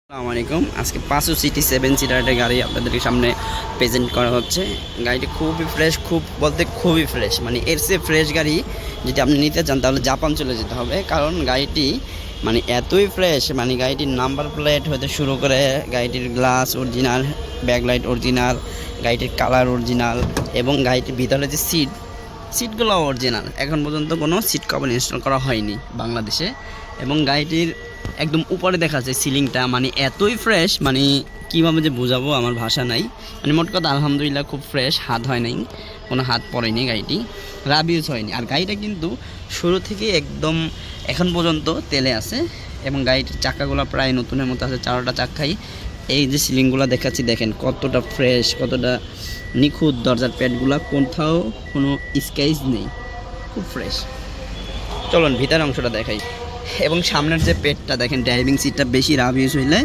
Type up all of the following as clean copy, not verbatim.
আসসালামু আলাইকুম। আজকে 500 সিটি 7 সিটার একটা গাড়ি আপনাদের সামনে প্রেজেন্ট করা হচ্ছে। গাড়িটি খুবই ফ্রেশ, খুবই ফ্রেশ, মানে এর চেয়ে ফ্রেশ গাড়ি যদি আপনি নিতে চান তাহলে জাপান চলে যেতে হবে, কারণ গাড়িটি মানে এতই ফ্রেশ, মানে গাড়িটির নাম্বার প্লেট হতে শুরু করে গাড়িটির গ্লাস অরিজিনাল, ব্যাকলাইট অরিজিনাল, গাড়িটির কালার অরিজিনাল এবং গাড়িটির ভিতরে যে সিটগুলো অরিজিনাল। এখন পর্যন্ত কোনো সিট কভার ইনস্টল করা হয়নি বাংলাদেশে। এবং গাড়িটির একদম উপরে দেখা যায় সিলিংটা, মানে এতই ফ্রেশ, মানে কীভাবে যে বোঝাবো আমার ভাষা নাই। মানে মোট কথা আলহামদুলিল্লাহ খুব ফ্রেশ, হাত হয় নাই, কোনো হাত পড়েনি, গাড়িটি রাব ইউজ হয়নি। আর গাড়িটা কিন্তু শুরু থেকে একদম এখন পর্যন্ত তেলে আছে এবং গাড়িটির চাকাগুলো প্রায় নতুনের মতো আছে, 4টা চাকাই। এই যে সিলিংগুলো দেখাচ্ছি, দেখেন কতটা ফ্রেশ, কতটা নিখুঁত, দরজার প্যাডগুলো কোথাও কোনো স্কেচ নেই, খুব ফ্রেশ। চলুন ভিতরের অংশটা দেখাই। এবং সামনের যে পেটটা দেখেন, ড্রাইভিং সিটটা বেশি রাব ইউজ হইলে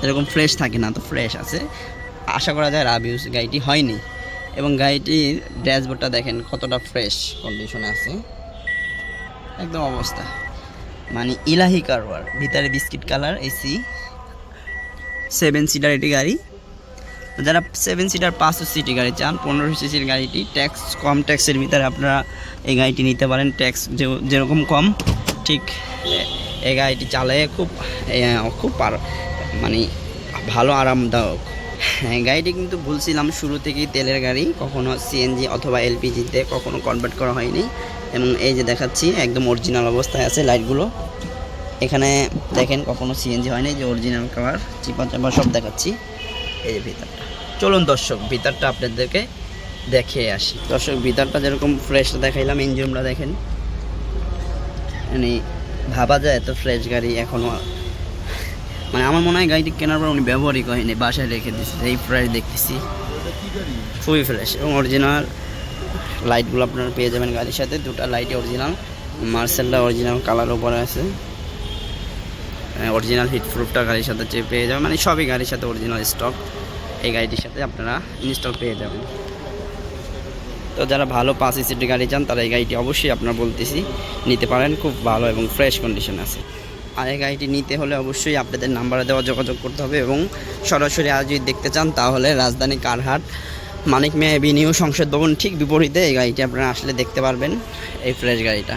এরকম ফ্রেশ থাকে না, তো ফ্রেশ আছে, আশা করা যায় রাব ইউজ গাড়িটি হয়নি। এবং গাড়িটির ড্যাশবোর্ডটা দেখেন কতটা ফ্রেশ কন্ডিশনে আছে, একদম অবস্থা মানে ইলাহি কারওয়ার। ভিতরে বিস্কিট কালার এসি, 7 সিটার এটি গাড়ি। যারা 7 সিটার 500 সিটি গাড়ি চান, 1500 সিসির গাড়িটি ট্যাক্স কম, ট্যাক্সের ভিতরে আপনারা এই গাড়িটি নিতে পারেন। ট্যাক্স যেরকম কম, ঠিক এই গাড়িটি চালায় খুব মানে ভালো আরামদায়ক। হ্যাঁ, গাড়িটি কিন্তু বলছিলাম শুরু থেকেই তেলের গাড়ি, কখনো সিএনজি অথবা এলপিজিতে কখনো কনভার্ট করা হয়নি। এবং এই যে দেখাচ্ছি একদম অরিজিনাল অবস্থায় আছে লাইটগুলো, এখানে দেখেন কখনো সিএনজি হয়নি, যে অরিজিনাল কালার, চিপা চাপা সব দেখাচ্ছি। এই যে ভিতরটা, চলুন দর্শক ভিতরটা আপনাদেরকে দেখে আসি। দর্শক ভিতরটা যেরকম ফ্রেশ দেখাইলাম, ইঞ্জিনটা দেখেন, মানে ভাবা যায় এত ফ্রেশ গাড়ি এখনও, মানে আমার মনে হয় গাড়িটি কেনার পর উনি ব্যবহারই করেনি, বাসায় রেখে দিচ্ছে, এই ফ্রেশ দেখতেছি, খুবই ফ্রেশ। এবং অরিজিনাল লাইটগুলো আপনারা পেয়ে যাবেন গাড়ির সাথে, 2টা লাইটই অরিজিনাল, মার্সেলটা অরিজিনাল কালার উপরে আছে, অরিজিনাল হিটপ্রুফটা গাড়ির সাথে পেয়ে যাবেন, মানে সবই গাড়ির সাথে অরিজিনাল স্টক এই গাড়িটির সাথে আপনারা ইনস্টল পেয়ে যাবেন। তো যারা ভালো 5 সিটি গাড়ি চান তারা এই গাড়িটি অবশ্যই আপনারা বলতেছি নিতে পারেন, খুব ভালো এবং ফ্রেশ কন্ডিশন আছে। আর এই গাড়িটি নিতে হলে অবশ্যই আপনাদের নাম্বারে দেওয়া যোগাযোগ করতে হবে, এবং সরাসরি আজ যদি দেখতে চান তাহলে রাজধানী কারহাট মানিক মিয়া এভিনিউ সংসদ ভবন ঠিক বিপরীতে এই গাড়িটি আপনারা আসলে দেখতে পারবেন, এই ফ্রেশ গাড়িটা।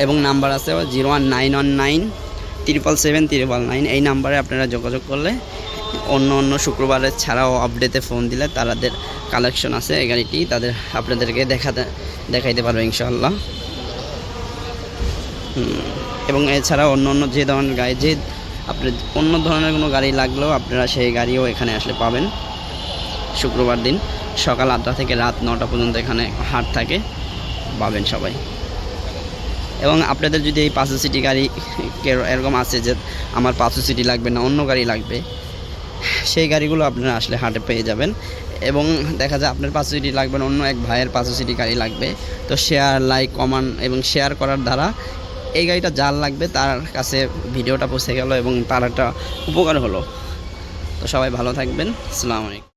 এবং নাম্বার আছে 01919 777 এই নাম্বারে আপনারা যোগাযোগ করলে অন্য শুক্রবারে ছাড়াও আপডেটে ফোন দিলে তাদের কালেকশন আছে এই গাড়িটি, তাদের আপনাদেরকে দেখাইতে পারবে ইনশাআল্লাহ। এবং এছাড়াও অন্য যে ধরনের গাড়ি, যে আপনার অন্য ধরনের কোনো গাড়ি লাগলেও আপনারা সেই গাড়িও এখানে আসলে পাবেন। শুক্রবার দিন সকাল 8টা থেকে রাত 9টা পর্যন্ত এখানে হাট থাকে, পাবেন সবাই। এবং আপনাদের যদি এই 500 সিটি গাড়ি এরকম আছে যে আমার 500 সিটি লাগবে না, অন্য গাড়ি লাগবে, সেই গাড়িগুলো আপনারা আসলে হাটে পেয়ে যাবেন। এবং দেখা যায় আপনার 500 সিটি লাগবে না, অন্য এক ভাইয়ের 500 সিটি গাড়ি লাগবে, তো শেয়ার, লাইক, কমেন্ট এবং শেয়ার করার দ্বারা এই গাড়িটা যার লাগবে তার কাছে ভিডিওটা পৌঁছে গেল এবং তার একটা উপকার হলো। তো সবাই ভালো থাকবেন, আসসালামু আলাইকুম।